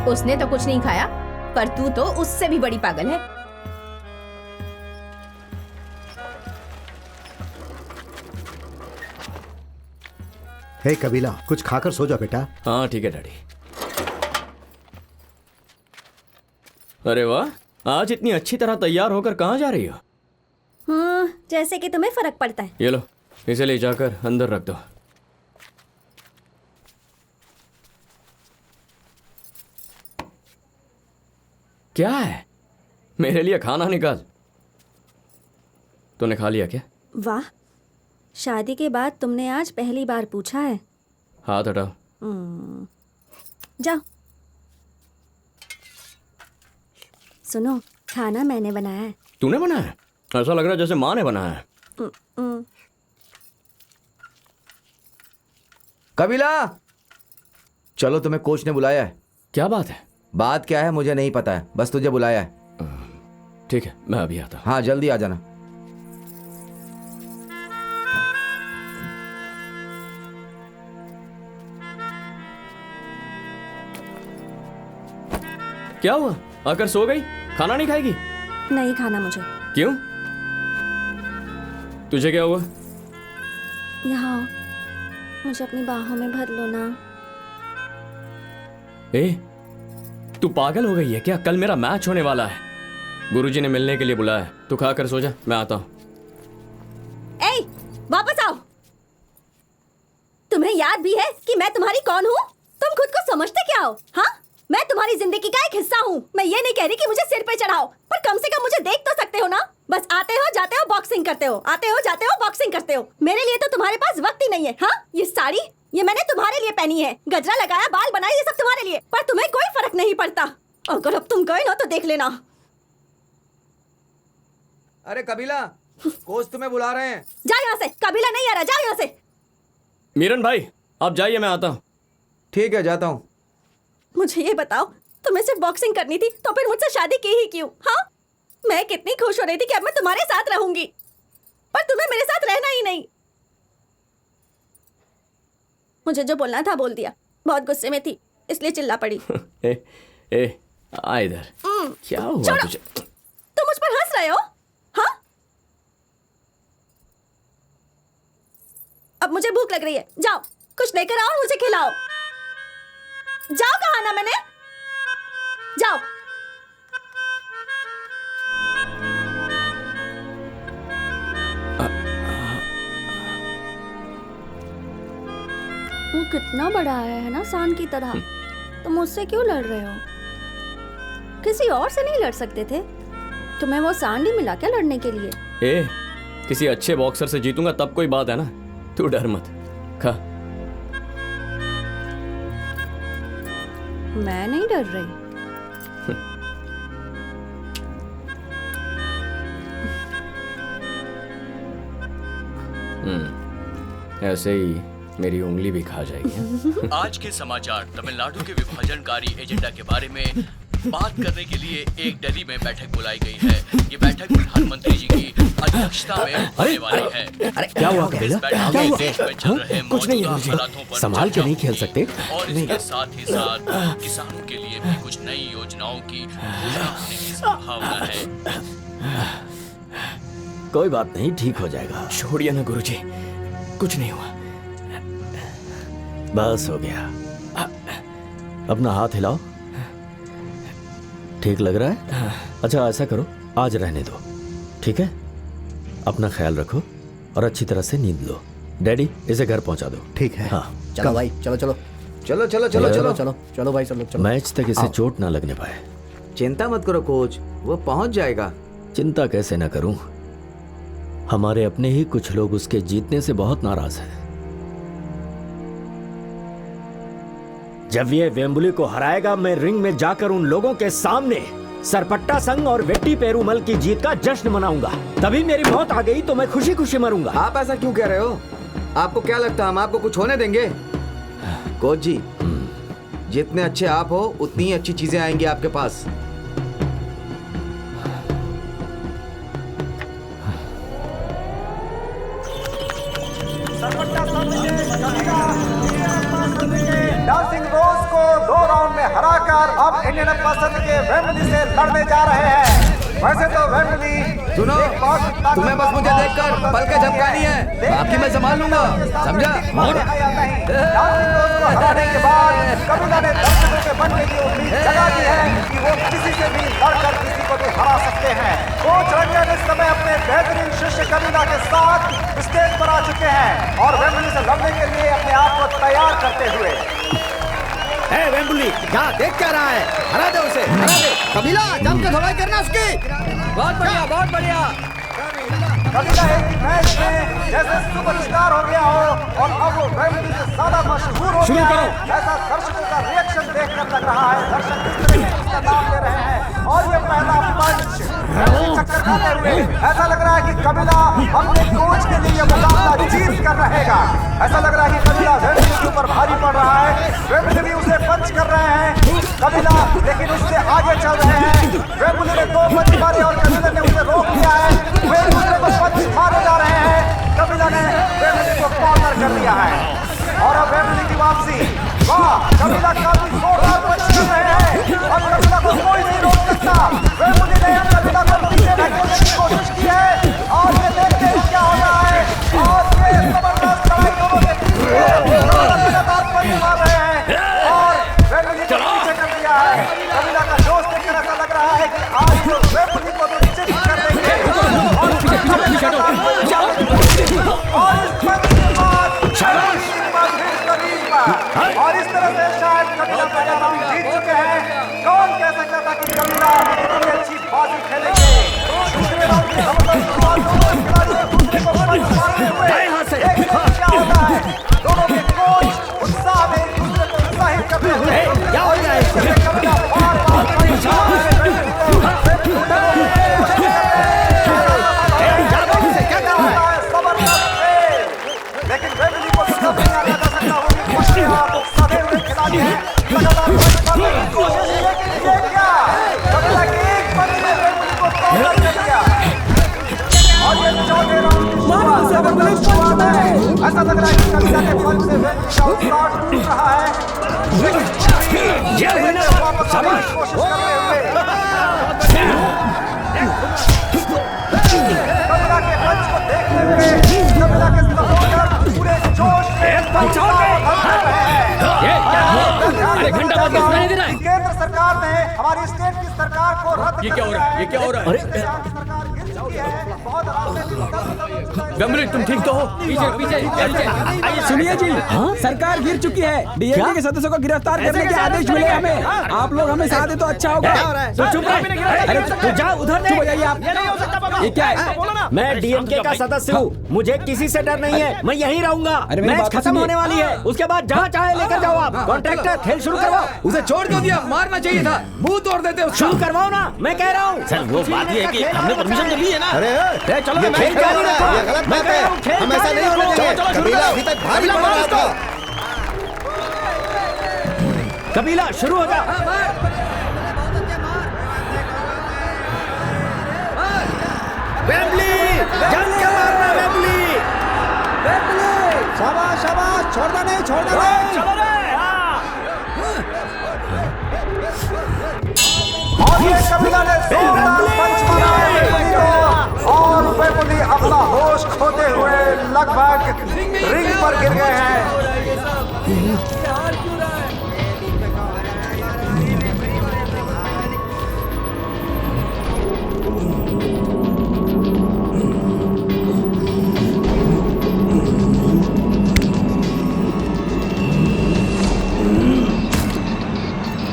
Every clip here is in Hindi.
उसने तो कुछ नहीं खाया, पर तू तो उससे भी बड़ी पागल है। हे कबीला, कुछ खाकर सो जा बेटा। हाँ ठीक है डैडी। अरे वाह, आज इतनी अच्छी तरह तैयार होकर कहाँ जा रही हो? जैसे कि तुम्हें फर्क पड़ता है। ये लो, इसे ले जाकर अंदर रख दो। क्या है? मेरे लिए खाना निकाल। तूने खा लिया क्या? वाह, शादी के बाद तुमने आज पहली बार पूछा है। हाथ हटाओ। जाओ। सुनो, खाना मैंने बनाया है। तूने बनाया? ऐसा लग रहा है जैसे माँ ने बनाया है। कबीला, चलो तुम्हें कोच ने बुलाया है। क्या बात है? बात क्या है मुझे नहीं पता है, बस तुझे बुलाया है। ठीक है, मैं अभी आता हूँ। हाँ जल्दी आ जाना। क्या हुआ? आकर सो गई? खाना नहीं खाएगी? नहीं खाना मुझे। क्यों? तुझे क्या हुआ? यहाँ आओ, मुझे अपनी बाहों में भर लो ना। ए, तू पागल हो गई है क्या? कल मेरा मैच होने वाला है। गुरुजी ने मिलने के लिए बुलाया है। तू खा कर सो जा, मैं आता हूँ। ए, वापस आओ। तुम्हें याद भी है कि मैं तुम्हारी कौन हूँ? तुम खुद को समझते क्या हो? हाँ, मैं तुम्हारी जिंदगी का एक हिस्सा हूँ। मैं ये नहीं कह रही कि मुझे सिर पे चढ़ाओ, पर कम से कम मुझे देख तो सकते हो ना। बस आते हो जाते हो बॉक्सिंग करते हो, आते हो जाते हो बॉक्सिंग करते हो। मेरे लिए तो तुम्हारे पास वक्त ही नहीं है। हाँ, ये साड़ी ये मैंने तुम्हारे लिए पहनी है, गजरा लगाया, बाल बनाए, ये सब तुम्हारे लिए, पर तुम्हें कोई फर्क नहीं पड़ता। अगर अब तुम गए ना तो देख लेना। अरे कबीला, कोच तुम्हें बुला रहे हैं। जा यहाँ से, कबीला नहीं आ रहा, जा यहाँ से। मीरन भाई, आप जाइए, मैं आता हूँ। ठीक है, जाता हूँ। मुझे ये बताओ, तुम्हें सिर्फ बॉक्सिंग करनी थी तो फिर मुझसे शादी की ही क्यों? हाँ, मैं कितनी खुश हो रही थी कि अब मैं तुम्हारे साथ रहूंगी, पर तुम्हें मेरे साथ रहना ही नहीं। मुझे जो बोलना था बोल दिया। बहुत गुस्से में थी इसलिए चिल्ला पड़ी। आ इधर। क्या हुआ तुझे? तुम मुझ पर हंस रहे हो? हाँ, अब मुझे भूख लग रही है, जाओ कुछ लेकर आओ और मुझे खिलाओ। जाओ, कहा ना मैंने, जाओ। वो कितना बड़ा है ना, सांड की तरह। तुम मुझसे क्यों लड़ रहे हो? किसी और से नहीं लड़ सकते थे? तुम्हें वो सांड ही मिला क्या लड़ने के लिए? किसी अच्छे बॉक्सर से जीतूंगा तब कोई बात है ना। तू डर मत, खा। मैं नहीं डर रही। ऐसे ही मेरी उंगली भी खा जाएगी। आज के समाचार तमिलनाडु के विभाजनकारी एजेंडा के बारे में बात करने के लिए एक दिल्ली में बैठक बुलाई गई है। ये बैठक प्रधानमंत्री जी की अध्यक्षता में होने वाली है। अरे क्या हुआ कबीला? क्या हुआ? चल रहे कुछ नहीं है मौजूदा मुझे। हालातों पर संभाल के नहीं खेल सकते? और इसके साथ ही साथ किसानों के लिए भी कुछ नई योजनाओं की घोषणा होने की संभावना है। कोई बात नहीं, ठीक हो जाएगा। छोड़िए ना गुरुजी, कुछ नहीं हुआ। बस हो गया। अपना हाथ हिलाओ। ठीक लग रहा है? अच्छा ऐसा करो, आज रहने दो, ठीक है? अपना ख्याल रखो और अच्छी तरह से नींद लो। डैडी, इसे घर पहुंचा दो। ठीक है। हाँ चलो भाई, चलो चलो चलो चलो चलो चलो, चलो चलो चलो भाई, चलो चलो। मैच तक इसे चोट ना लगने पाए। चिंता मत करो कोच, वो पहुंच जाएगा। चिंता कैसे ना करूं, हमारे अपने ही कुछ लोग उसके जीतने से बहुत नाराज हैं। जब ये वेम्बुली को हराएगा, मैं रिंग में जाकर उन लोगों के सामने सरपट्टा संघ और वेट्टी पेरूमल की जीत का जश्न मनाऊंगा। तभी मेरी मौत आ गई तो मैं खुशी खुशी मरूंगा। आप ऐसा क्यों कह रहे हो? आपको क्या लगता है हम आपको कुछ होने देंगे? कोच जी, जितने अच्छे आप हो उतनी ही अच्छी चीजें आएंगी आपके पास। डांसिंग रोज को 2 राउंड में हराकर अब इंडियन पसंद के वेम्बली से लड़ने जा रहे हैं। वैसे तो वेम्बली सुनो, तुम्हें बस मुझे देखकर पल के झपकानी है, बाकी मैं संभाल लूंगा, समझा? हराने के बाद कबीला ने दर्शकों के मन में ये उम्मीद जगा दी है कि वो किसी से भी लड़कर किसी को भी हरा सकते हैं। कोच रंजन इस समय अपने बेहतरीन शिष्य कबीला के साथ स्टेज पर आ चुके हैं और वेम्बली से लड़ने के लिए अपने आप को तैयार करते हुए। वेम्बली क्या देख क्या रहा है? हरा दे उसे, हरा दे। कबीला जम के धुलाई करना उसकी। बहुत बढ़िया, बहुत बढ़िया। कबीला एक मैच में जैसे सुपरस्टार हो गया हो और अब वो वेम्बली से ज्यादा मशहूर हो गया है, ऐसा दर्शकों का रिएक्शन देखकर लग रहा है। दर्शक किस तरह से उसका नाम ले रहे हैं और ये पहला पंच चक्कर खाते हुए ऐसा लग रहा है कि कबीला अपने कोच के लिए मुकाबला जीत कर रहेगा। ऐसा लग रहा है कि कबीला वेम्बली के ऊपर भारी पड़ रहा है। वेम्बली भी उसे पंच कर रहे हैं कबीला, लेकिन उससे आगे चल रहे हैं। वेम्बली ने 2 पंच मारे और कबीला ने उसे रोक दिया है। वे दूसरे को पंच मारे जा रहे हैं। कबीला ने वेम्बली को कॉर्नर कर दिया है और अब वेम्बली की वापसी। वाह, कबीला काफी जोरदार पंच कर रहे हैं और कबीला को कोई नहीं रोक सकता। वेम्बली ने कबीला को पीछे ढकेलने की कोशिश की है और ये देखते हैं क्या हो रहा है। और ये जबरदस्त लड़ाई दोनों के बीच में लगातार पंच मार रहे हैं और वेम्बली को पीछे कर दिया है। कबीला का जोश देखकर ऐसा लग रहा है कि आज वो वेम्बली को तो चिट कर देंगे और इस पंच के बाद और इस तरह से शायद कबीला पहला राउंड जीत चुके हैं। कौन कह सकता था कि कबीला इतनी अच्छी बाजी खेलेंगे। दूसरे राउंड की जबरदस्त शुरुआत, दोनों खिलाड़ी एक दूसरे को पंच मारते हुए देखते हैं क्या होता है। दोनों के कोच उत्साह में एक दूसरे को उत्साहित करते हुए क्या हो जाए कबीला बार-बार पंच मार रहे हैं। लेकिन वेम्बली को सब नहीं आता जा सकता। वो सधे हुए खिलाड़ी हैं, लगातार पंच मारने की कोशिश, लेकिन ये क्या, कबीला के एक पंच ने वेम्बली को तोड़ कर दिया और ये चौथे राउंड की शुरुआत जबरदस्त शुरुआत है। ऐसा लग रहा है कि कबीला के पंच से वेम्बली का उत्साह टूट रहा है, लेकिन वापस आने की कोशिश करते हुए कबीला के पंच को देखते हुए कबीला के सपोर्टर पूरे जोश में पंच कर रहे हैं। केंद्र सरकार ने हमारी स्टेट की सरकार को रद्द ये क्या हो रहा है? ये क्या हो रहा है? सरकार गिर चुकी है। बहुत वेम्बली तुम ठीक तो हो? पीछे सुनिए जी, सरकार गिर चुकी है। डीएमके के सदस्यों को गिरफ्तार करने के आदेश मिले हमें। आप लोग हमें साथ दे तो अच्छा होगा। तो चुप रहे। अरे तो जाओ उधर चुप हो जाइए आप। ये क्या है? मैं डीएमके का सदस्य हूँ, मुझे किसी से डर नहीं है। मैं यहीं रहूंगा। मैच खत्म होने वाली है, उसके बाद जहाँ चाहे लेकर जाओ आप। कॉन्ट्रैक्टर खेल शुरू करवाओ। उसे छोड़ क्यों दिया? मारना चाहिए था, मुंह तोड़ देते उसका। शुरू करवाओ ना, मैं कह रहा हूँ। सर वो बात ये है कि हमने परमिशन तो ली है ना। अरे चलो ये खेल जारी रखो, ये गलत बात है। हम ऐसा नहीं होने देंगे। कबीला अभी तक भारी पड़ रहा था। कबीला शुरू हो जा। वेम्बली जम के मारना, वेम्बली। शाबाश शाबाश, छोड़ना नहीं, छोड़ना नहीं। चलो रे। और ये कबीला ने जोरदार पंच मारा है वेम्बली को और वेम्बली अपना होश खोते हुए लगभग रिंग पर गिर गए हैं।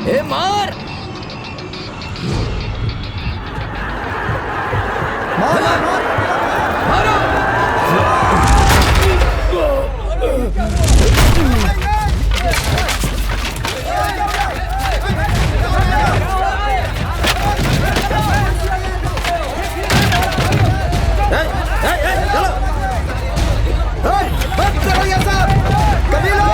ए मार! कबीला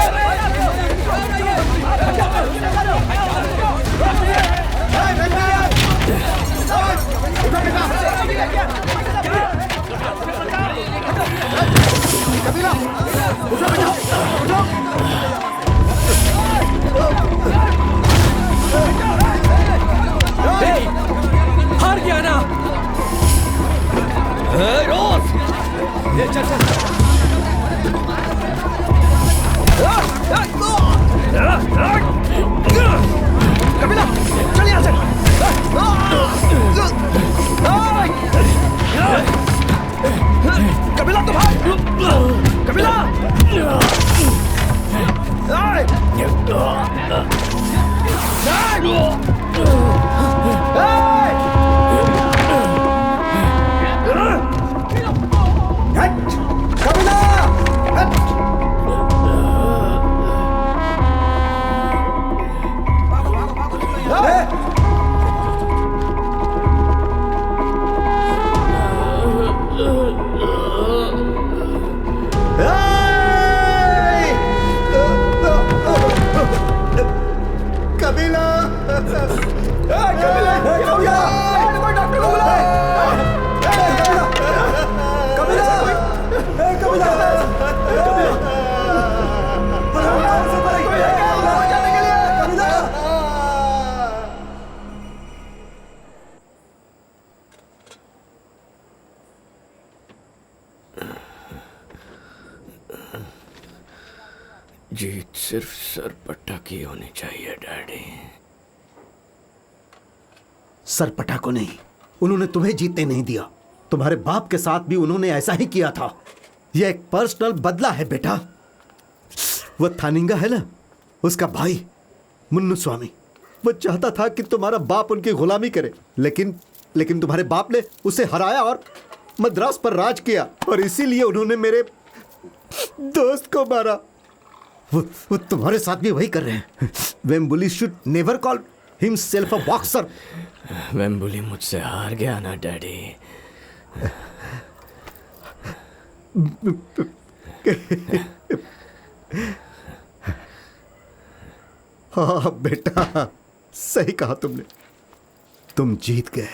जीत सिर्फ सरपट्टा की होनी चाहिए डैडी। सरपटा को नहीं, उन्होंने तुम्हें जीतने नहीं दिया। तुम्हारे बाप के साथ भी उन्होंने ऐसा ही किया था। यह एक पर्सनल बदला है बेटा। वो थानिंगा है ना, उसका भाई मुन्नू स्वामी, वो चाहता था कि तुम्हारा बाप उनकी गुलामी करे, लेकिन तुम्हारे बाप ने उसे हराया और मद्रास पर राज किया, और इसीलिए उन्होंने मेरे दोस्त को मारा। वो तुम्हारे साथ भी वही कर रहे हैं। Vembuli should never call himself a boxer. Vembuli मुझसे हार गया ना डैडी। हाँ बेटा, सही कहा तुमने, तुम जीत गए।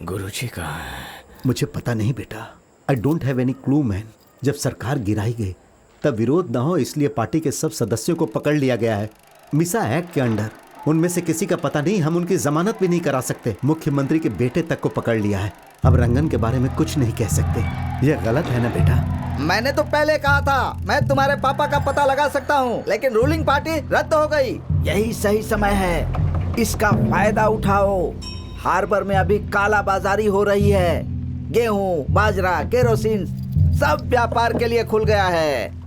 गुरुजी कहाँ है? मुझे पता नहीं बेटा, I don't have any clue man. जब सरकार गिराई गई तब विरोध ना हो इसलिए पार्टी के सब सदस्यों को पकड़ लिया गया है मिसा एक्ट के अंडर। उनमें से किसी का पता नहीं, हम उनकी जमानत भी नहीं करा सकते। मुख्यमंत्री के बेटे तक को पकड़ लिया है। अब रंगन के बारे में कुछ नहीं कह सकते। यह गलत है ना बेटा? मैंने तो पहले कहा था मैं तुम्हारे पापा का पता लगा सकता हूँ, लेकिन रूलिंग पार्टी रद्द हो गई। यही सही समय है, इसका फायदा उठाओ। हार्बर में अभी काला बाजारी हो रही है। गेहूं, बाजरा, केरोसिन सब व्यापार के लिए खुल गया है।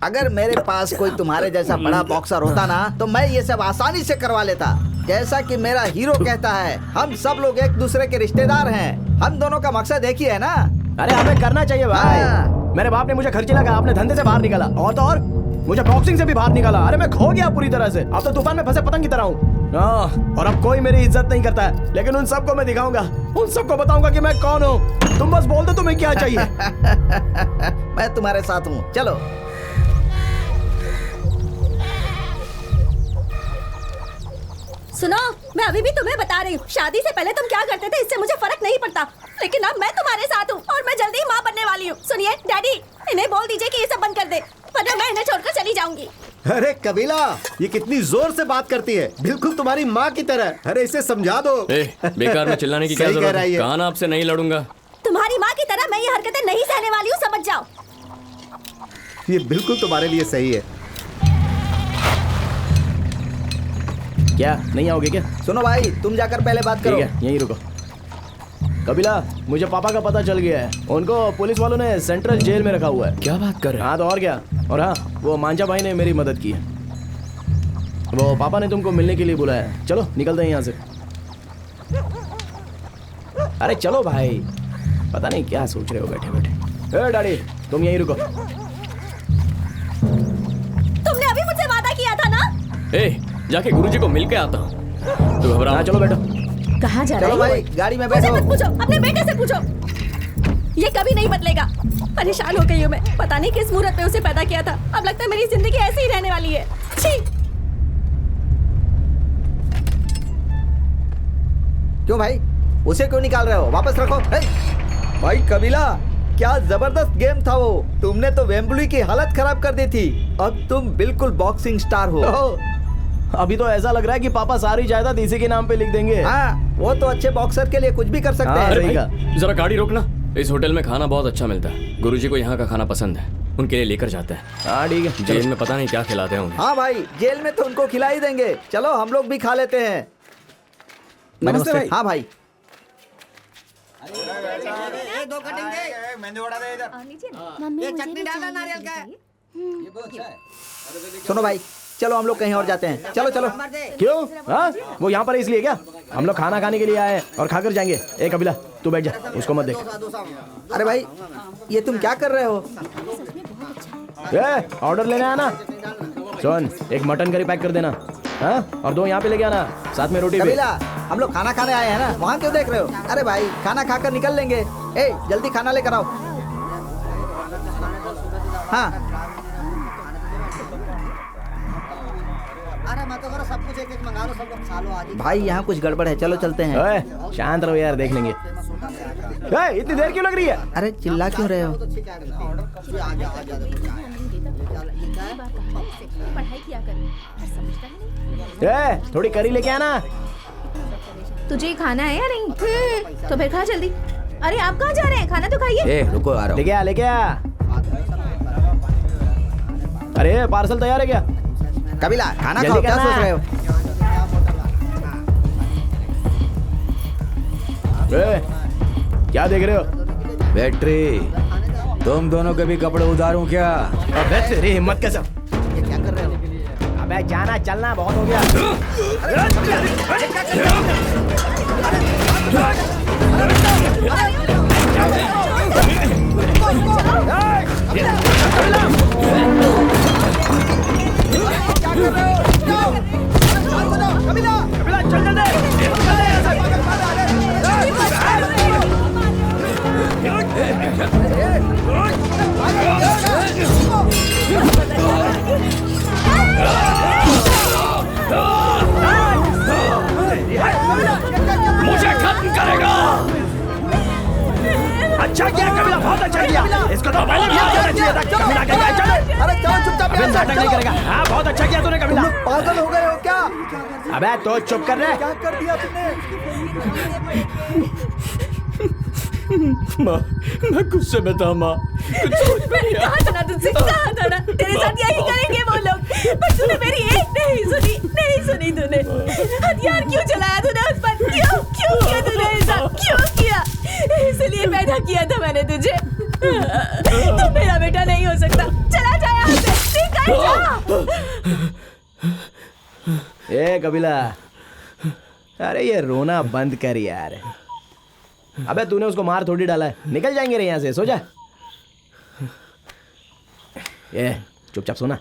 अगर मेरे पास कोई तुम्हारे जैसा बड़ा बॉक्सर होता ना, तो मैं ये सब आसानी से करवा लेता। जैसा कि मेरा हीरो कहता है, हम सब लोग एक दूसरे के रिश्तेदार हैं। हम दोनों का मकसद एक ही है ना। अरे हमें करना चाहिए भाई। मेरे बाप ने मुझे खर्चीला कहा, आपने धंधे से बाहर निकाला, और तो और मुझे बॉक्सिंग से भी बाहर निकाला। अरे मैं खो गया पूरी तरह से। अब तो तूफान में फंसे पतंग की तरह हूँ। और अब कोई मेरी इज्जत नहीं करता है, लेकिन उन सबको मैं दिखाऊंगा, उन सबको बताऊंगा कि मैं कौन हूँ। तुम बस बोल दो तुम्हें क्या चाहिए। मैं तुम्हारे साथ हूँ, चलो। सुनो, मैं अभी भी तुम्हें बता रही हूँ, शादी से पहले तुम क्या करते थे इससे मुझे फर्क नहीं पड़ता, लेकिन अब मैं तुम्हारे साथ हूँ और मैं जल्दी ही माँ बनने वाली हूँ। सुनिए डैडी, इन्हें बोल दीजिए कि ये सब बंद कर दे, वरना मैं इन्हें छोड़कर चली जाऊंगी। अरे कबीला, ये कितनी जोर से बात करती है, बिल्कुल तुम्हारी माँ की तरह। अरे इसे समझा दो। बेकार में चिल्लाने की क्या जरूरत है? कहा ना आपसे नहीं लड़ूंगा। तुम्हारी माँ की तरह मैं ये हरकतें नहीं सहने वाली हूँ, समझ जाओ। ये बिल्कुल तुम्हारे लिए सही है। क्या नहीं आओगे क्या? सुनो भाई, तुम जाकर पहले बात करो। ठीक है, यहीं रुको। कबीला, मुझे पापा का पता चल गया है। उनको पुलिस वालों ने सेंट्रल जेल में रखा हुआ है। क्या बात कर रहे हैं? हाँ तो और क्या। और हाँ, वो मांझा भाई ने मेरी मदद की है। वो पापा ने तुमको मिलने के लिए बुलाया है। चलो निकलते हैं यहाँ से। अरे चलो भाई, पता नहीं क्या सोच रहे हो बैठे बैठे। ए डैडी, तुम यहीं रुको। तुमने अभी मुझसे वादा किया था ना। जाके गुरुजी को मिल के आता हूँ। तो घबरा। चलो बैठो। कहाँ जा रहे हो? भाई गाड़ी में मुझे बैठो। मत पूछो, अपने बेटे से पूछो। ये कभी नहीं बदलेगा। परेशान हो गई हूँ मैं, पता नहीं किस मुहूर्त पे उसे पैदा किया था। अब लगता है मेरी जिंदगी ऐसे ही रहने वाली है। छी। क्यों भाई, उसे क्यों निकाल रहे हो? वापस रखो। भाई कबीला, क्या जबरदस्त गेम था वो। तुमने तो वेम्बली की हालत खराब कर दी थी। अब तुम बिल्कुल बॉक्सिंग स्टार हो। अभी तो ऐसा लग रहा है कि पापा सारी जायदाद इसी के नाम पे लिख देंगे। हाँ, वो तो अच्छे बॉक्सर के लिए कुछ भी कर सकते हैं। सही कहा। जरा गाड़ी रोकना। इस होटल में खाना बहुत अच्छा मिलता है। गुरुजी को यहाँ का खाना पसंद है, उनके लिए लेकर जाते हैं। हाँ ठीक है। जेल में पता नहीं क्या खिलाते होंगे। हाँ भाई, जेल में तो उनको खिला ही देंगे। चलो हम लोग भी खा लेते हैं। नमस्ते भाई। हाँ भाई। दो कटिंग दे, मेहंदी वड़ा दे इधर। मम्मी ये चटनी डालना नारियल का है। सुनो भाई, चलो हम लोग कहीं और जाते हैं। चलो चलो। क्यों? हाँ, वो यहाँ पर है इसलिए क्या? हम लोग खाना खाने के लिए आए हैं और खाकर जाएंगे। ए कबीला, तू बैठ जा, उसको मत देख। अरे भाई, ये तुम क्या कर रहे हो? ऑर्डर लेने आना। सुन, एक मटन करी पैक कर देना। हाँ, और 2 यहाँ पे लेके आना, साथ में रोटी भी। कबीला, हम लोग खाना खाने आए हैं ना, वहाँ क्यों देख रहे हो? अरे भाई, खाना खाकर निकल लेंगे। ए, जल्दी खाना लेकर आओ। हाँ। सब कुछ एक मंगा लो, सब लोग खा लो आज। भाई यहाँ कुछ गड़बड़ है, चलो चलते हैं। शांत रहो यार, देख लेंगे। इतनी देर क्यों लग रही है? अरे चिल्ला क्यों रहे हो? थोड़ी करी लेके आना। तुझे खाना है या नहीं? तो फिर खा जल्दी। अरे आप कहाँ जा रहे हैं? खाना तो खाइए। रुको, आ रहा हूँ। लेके आ। अरे पार्सल तैयार है क्या? कबीला, खाना खाओ, क्या सोच रहे हो? क्या देख रहे हो? बैटरी, तुम दोनों के भी कपड़े उतारूं क्या? अबे तेरी हिम्मत कैसे? ये क्या कर रहे हो? अबे जाना, चलना बहुत हो गया। मुझे खत्म करेगा। अच्छा किया कबीला, बहुत अच्छा किया। इसको तो पहले मार देना चाहिए था। कबीला क्या है? चलो। अरे चलो चुपचाप। अबे नाटक नहीं करेगा। हाँ, बहुत अच्छा किया तूने कबीला। पागल हो गए हो क्या? अबे तो चुप कर रहे। क्या कर दिया तुमने? माँ, मैं गुस्से में था माँ। मैंने कहा था ना तुझसे, कहा था ना तेरे साथ यही करेंगे वो लोग, पर तूने मेरी एक नहीं सुनी तूने। हथियार क्यों चलाया तूने उस पर? क्यों किया तूने ऐसा? क्यों किया? इसलिए पैदा किया था मैंने तुझे। तू मेरा बेटा नहीं हो सकता। चला जा यहाँ से, निकल जा। ए कबीला, अरे ये रोना बंद कर यार। अबे तूने उसको मार थोड़ी डाला है। निकल जाएंगे रे यहाँ से, सो जा। ये चुपचाप सोना।